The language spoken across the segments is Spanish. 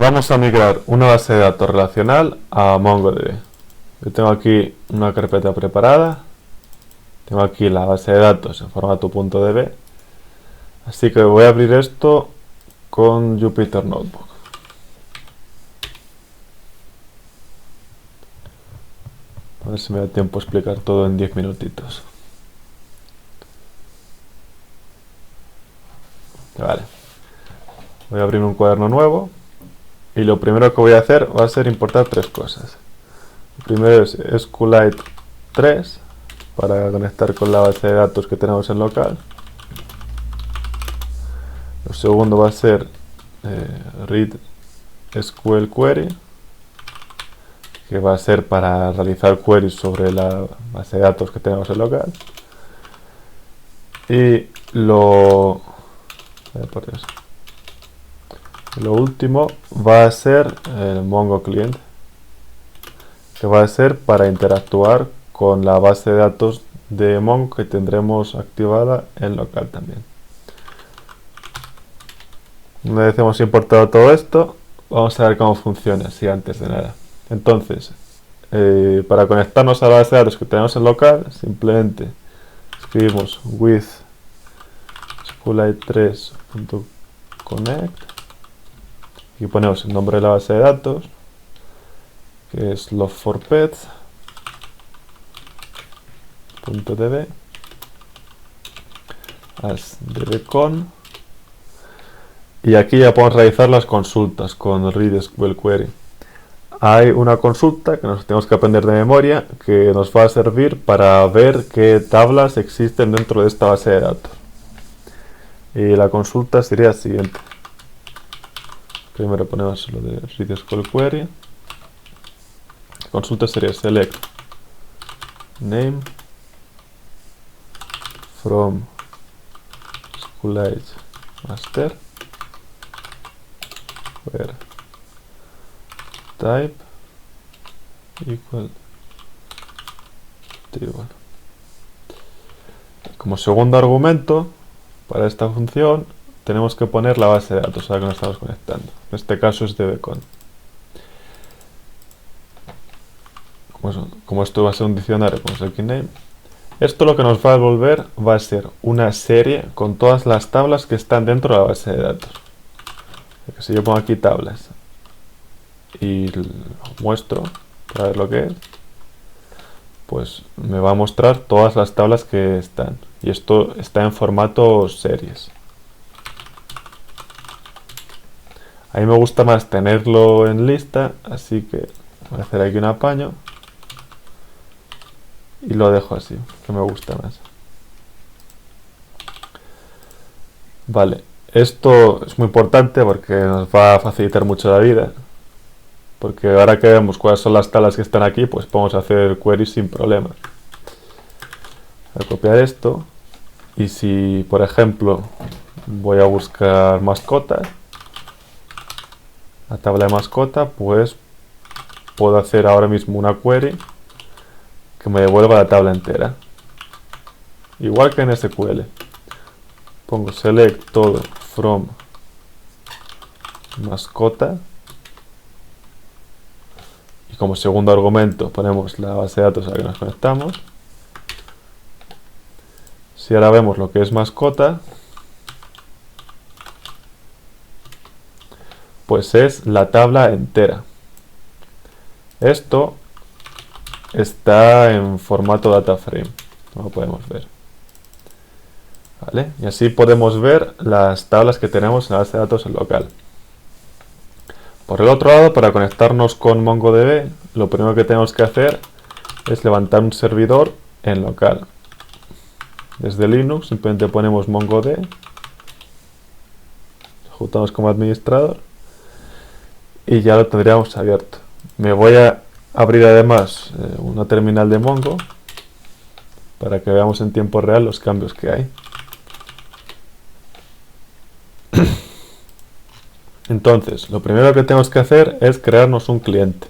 Vamos a migrar una base de datos relacional a MongoDB. Yo tengo aquí una carpeta preparada. Tengo aquí la base de datos en formato .db. Así que voy a abrir esto con Jupyter Notebook. A ver si me da tiempo a explicar todo en 10 minutitos. Vale. Voy a abrir un cuaderno nuevo. Y lo primero que voy a hacer va a ser importar tres cosas. Lo primero es SQLite 3 para conectar con la base de datos que tenemos en local. Lo segundo va a ser read SQL query, que va a ser para realizar queries sobre la base de datos que tenemos en local. Y lo último va a ser el Mongo Client, que va a ser para interactuar con la base de datos de Mongo que tendremos activada en local también. Una vez hemos importado todo esto, vamos a ver cómo funciona, así antes de nada. Entonces, para conectarnos a la base de datos que tenemos en local, simplemente escribimos with SQLite3.connect y ponemos el nombre de la base de datos, que es log4pets.db as dbcon, y aquí ya podemos realizar las consultas con read SQL query. Hay una consulta que nos tenemos que aprender de memoria que nos va a servir para ver qué tablas existen dentro de esta base de datos. Y la consulta sería la siguiente. Primero ponemos lo de read SQL query. La consulta sería select name from SQLite master where type equal table. Como segundo argumento para esta función tenemos que poner la base de datos a la que nos estamos conectando. En este caso es dbcon. Como esto va a ser un diccionario con select-name, esto lo que nos va a devolver va a ser una serie con todas las tablas que están dentro de la base de datos. Si yo pongo aquí tablas y lo muestro para ver lo que es, pues me va a mostrar todas las tablas que están, y esto está en formato series. A mí me gusta más tenerlo en lista, así que voy a hacer aquí un apaño y lo dejo así, que me gusta más. Vale, esto es muy importante porque nos va a facilitar mucho la vida, porque ahora que vemos cuáles son las tablas que están aquí, pues podemos hacer queries sin problemas. Voy a copiar esto, y si por ejemplo voy a buscar mascotas, la tabla de mascota, pues puedo hacer ahora mismo una query que me devuelva la tabla entera, igual que en SQL. Pongo select todo from mascota y como segundo argumento ponemos la base de datos a la que nos conectamos. Si ahora vemos lo que es mascota, pues es la tabla entera. Esto está en formato data frame, como podemos ver. ¿Vale? Y así podemos ver las tablas que tenemos en la base de datos en local. Por el otro lado, para conectarnos con MongoDB, lo primero que tenemos que hacer es levantar un servidor en local. Desde Linux simplemente ponemos MongoDB, ejecutamos como administrador y ya lo tendríamos abierto. Me voy a abrir además una terminal de Mongo para que veamos en tiempo real los cambios que hay. Entonces, lo primero que tenemos que hacer es crearnos un cliente.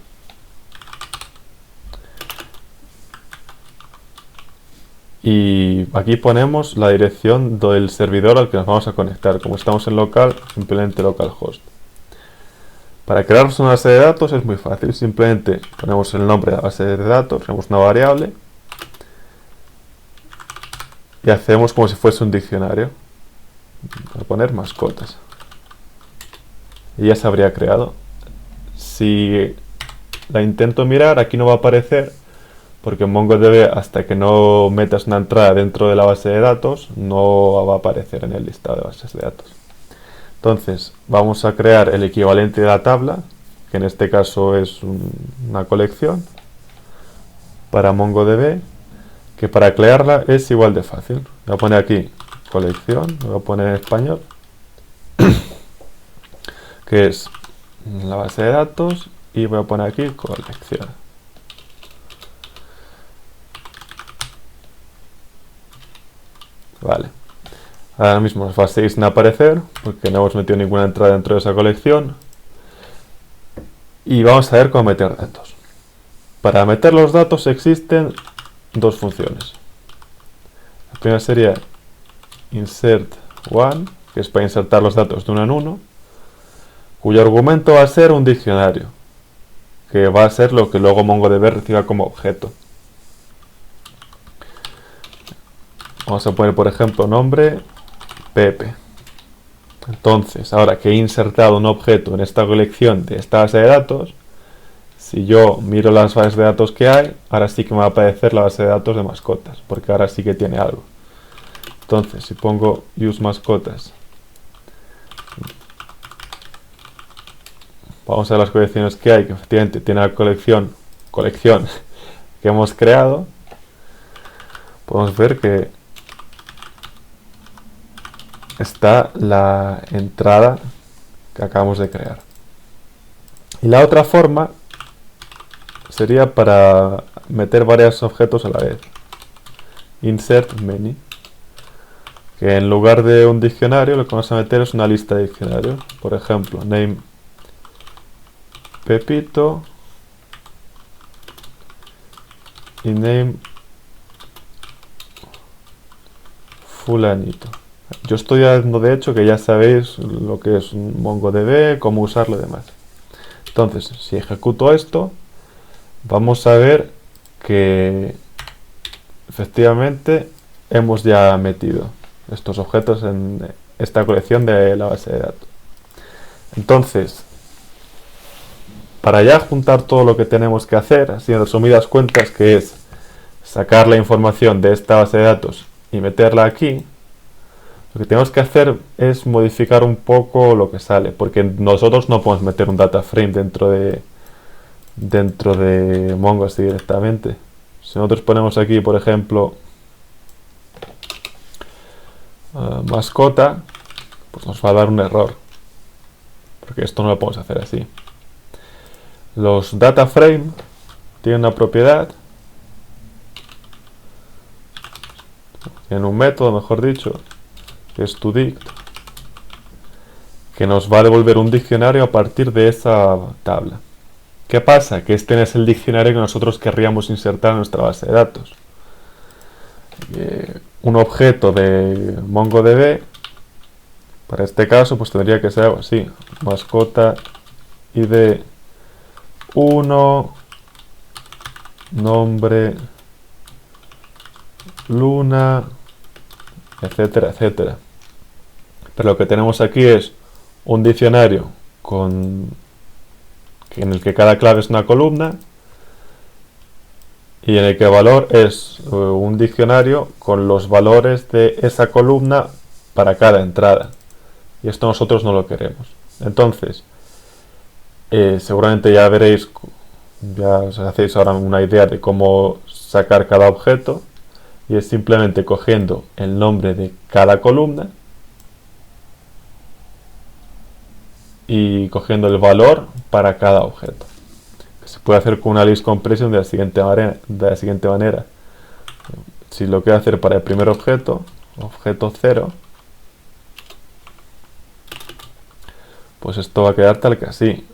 Y aquí ponemos la dirección del servidor al que nos vamos a conectar. Como estamos en local, simplemente localhost. Para crearnos una base de datos es muy fácil, simplemente ponemos el nombre de la base de datos, tenemos una variable y hacemos como si fuese un diccionario. Voy a poner mascotas y ya se habría creado. Si la intento mirar, aquí no va a aparecer porque en MongoDB, hasta que no metas una entrada dentro de la base de datos, no va a aparecer en el listado de bases de datos. Entonces vamos a crear el equivalente de la tabla, que en este caso es una colección para MongoDB, que para crearla es igual de fácil. Voy a poner aquí colección, voy a poner en español, que es la base de datos, y voy a poner aquí colección. Vale. Ahora mismo nos va a seguir sin aparecer porque no hemos metido ninguna entrada dentro de esa colección. Y vamos a ver cómo meter datos. Para meter los datos existen dos funciones. La primera sería insert one, que es para insertar los datos de uno en uno, cuyo argumento va a ser un diccionario, que va a ser lo que luego MongoDB reciba como objeto. Vamos a poner, por ejemplo, nombre Pepe. Entonces, ahora que he insertado un objeto en esta colección de esta base de datos, si yo miro las bases de datos que hay, ahora sí que me va a aparecer la base de datos de mascotas, porque ahora sí que tiene algo. Entonces, si pongo use mascotas, vamos a ver las colecciones que hay, que efectivamente tiene la colección que hemos creado. Podemos ver que está la entrada que acabamos de crear. Y la otra forma sería para meter varios objetos a la vez. Insert many. Que en lugar de un diccionario lo que vamos a meter es una lista de diccionarios. Por ejemplo, name Pepito y name fulanito. Yo estoy dando de hecho que ya sabéis lo que es un MongoDB, cómo usarlo y demás. Entonces, si ejecuto esto, vamos a ver que efectivamente hemos ya metido estos objetos en esta colección de la base de datos. Entonces, para ya juntar todo lo que tenemos que hacer, así en resumidas cuentas, que es sacar la información de esta base de datos y meterla aquí, lo que tenemos que hacer es modificar un poco lo que sale, porque nosotros no podemos meter un data frame dentro de Mongo así directamente. Si nosotros ponemos aquí, por ejemplo, mascota, pues nos va a dar un error, porque esto no lo podemos hacer así. Los data frame tienen una propiedad, tienen un método, mejor dicho, que es toDict, que nos va a devolver un diccionario a partir de esa tabla. ¿Qué pasa? Que este no es el diccionario que nosotros querríamos insertar en nuestra base de datos. Un objeto de MongoDB, para este caso, pues tendría que ser algo así: mascota id 1, nombre Luna, etcétera, etcétera. Pero lo que tenemos aquí es un diccionario en el que cada clave es una columna y en el que el valor es un diccionario con los valores de esa columna para cada entrada. Y esto nosotros no lo queremos. Entonces, seguramente ya veréis, ya os hacéis ahora una idea de cómo sacar cada objeto, y es simplemente cogiendo el nombre de cada columna y cogiendo el valor para cada objeto. Se puede hacer con una list compression de la siguiente manera. Si lo quiero hacer para el primer objeto 0, pues esto va a quedar tal que así: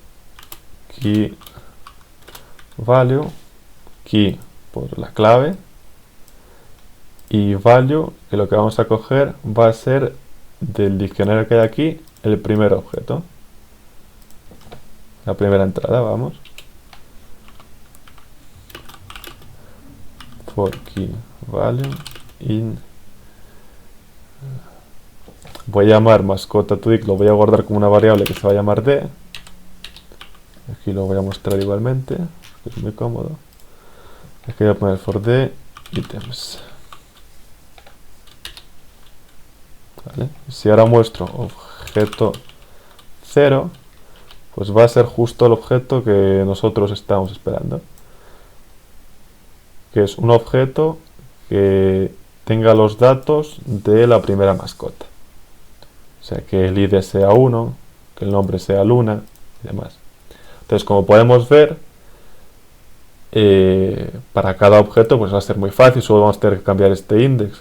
key value, key por la clave, y value, que lo que vamos a coger va a ser del diccionario que hay aquí el primer objeto. la primera entrada, vamos. For key value in. Voy a llamar mascota tweak, lo voy a guardar como una variable que se va a llamar d. Aquí lo voy a mostrar igualmente, que es muy cómodo. Aquí voy a poner for d items. ¿Vale? Si ahora muestro objeto 0, pues va a ser justo el objeto que nosotros estamos esperando, que es un objeto que tenga los datos de la primera mascota. O sea, que el ID sea 1, que el nombre sea Luna y demás. Entonces, como podemos ver, para cada objeto pues va a ser muy fácil, solo vamos a tener que cambiar este index.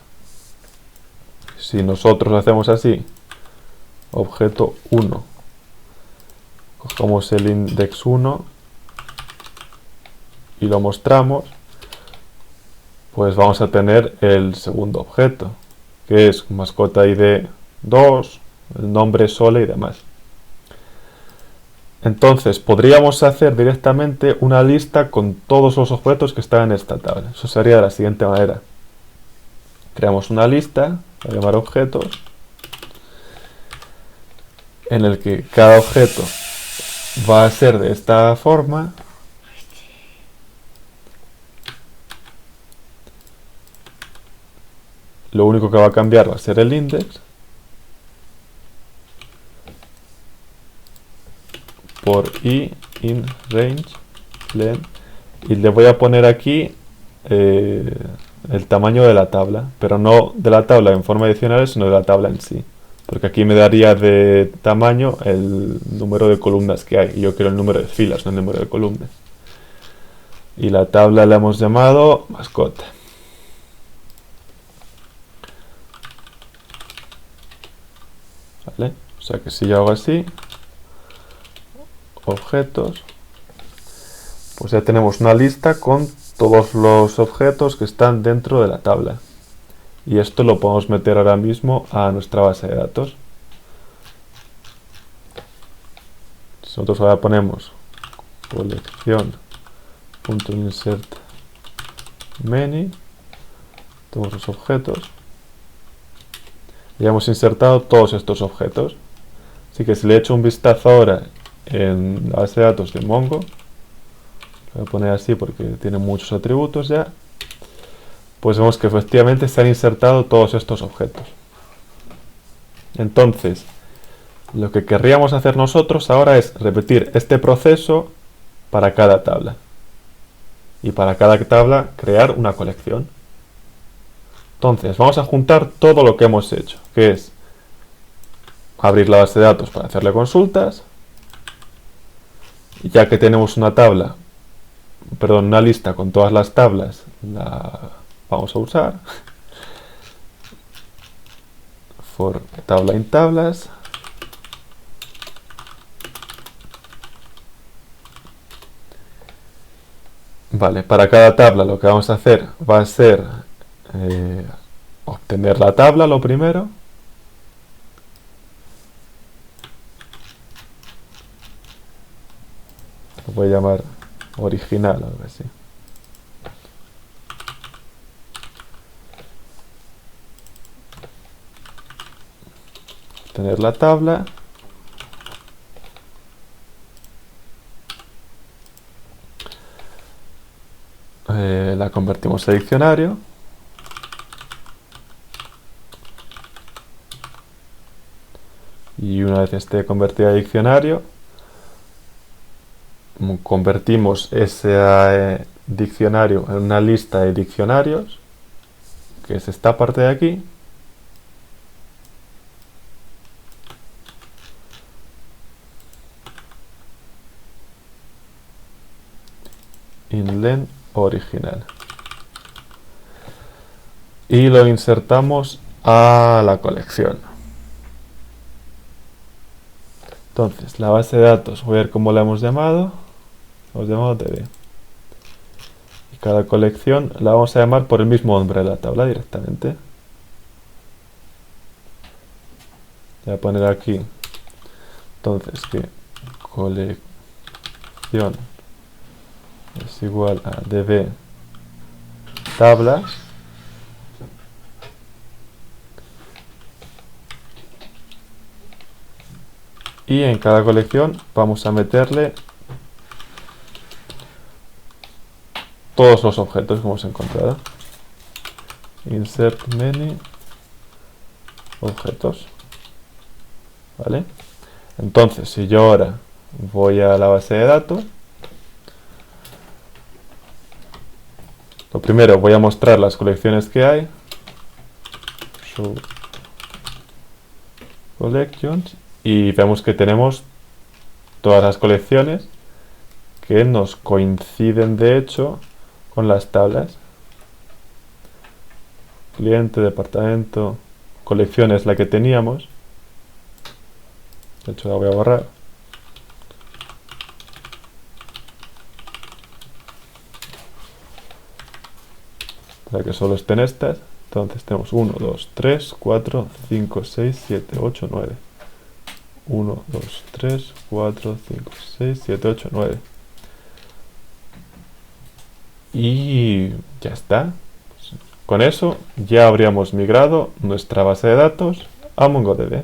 Si nosotros hacemos así, objeto 1, cogemos el index 1 y lo mostramos, pues vamos a tener el segundo objeto, que es mascota ID 2, el nombre Sole y demás. Entonces podríamos hacer directamente una lista con todos los objetos que están en esta tabla. Eso sería de la siguiente manera. Creamos una lista, voy a llamar objetos, en el que cada objeto va a ser de esta forma. Lo único que va a cambiar va a ser el index. Por i in range len, y le voy a poner aquí el tamaño de la tabla, pero no de la tabla en forma adicional, sino de la tabla en sí, porque aquí me daría de tamaño el número de columnas que hay, y yo quiero el número de filas, no el número de columnas. Y la tabla la hemos llamado mascota. ¿Vale? O sea que si yo hago así, objetos, pues ya tenemos una lista con todos los objetos que están dentro de la tabla, y esto lo podemos meter ahora mismo a nuestra base de datos. Si nosotros ahora ponemos colección.insert many, todos los objetos, ya hemos insertado todos estos objetos. Así que si le echo un vistazo ahora en la base de datos de Mongo, lo voy a poner así porque tiene muchos atributos ya, pues vemos que efectivamente se han insertado todos estos objetos. Entonces, lo que querríamos hacer nosotros ahora es repetir este proceso para cada tabla. Y para cada tabla crear una colección. Entonces, vamos a juntar todo lo que hemos hecho, que es abrir la base de datos para hacerle consultas. Y ya que tenemos una tabla, perdón, una lista con todas las tablas, la vamos a usar. For tabla in tablas. Vale, para cada tabla lo que vamos a hacer va a ser obtener la tabla lo primero. Lo voy a llamar original o algo así. Obtener la tabla. La convertimos a diccionario. Y una vez esté convertida a diccionario, convertimos ese diccionario en una lista de diccionarios, que es esta parte de aquí. In original. Y lo insertamos a la colección. Entonces, la base de datos, voy a ver cómo la hemos llamado. La hemos llamado DB. Y cada colección la vamos a llamar por el mismo nombre de la tabla directamente. Voy a poner aquí, entonces, que colección colección es igual a db tablas. Y en cada colección vamos a meterle todos los objetos que hemos encontrado. Insert many objetos. ¿Vale? Entonces, si yo ahora voy a la base de datos, lo primero voy a mostrar las colecciones que hay. Show collections. Y vemos que tenemos todas las colecciones que nos coinciden de hecho con las tablas. Cliente, departamento, colección es la que teníamos. De hecho la voy a borrar. Para que solo estén estas. Entonces tenemos 1, 2, 3, 4, 5, 6, 7, 8, 9. 1, 2, 3, 4, 5, 6, 7, 8, 9. Y ya está. Con eso ya habríamos migrado nuestra base de datos a MongoDB.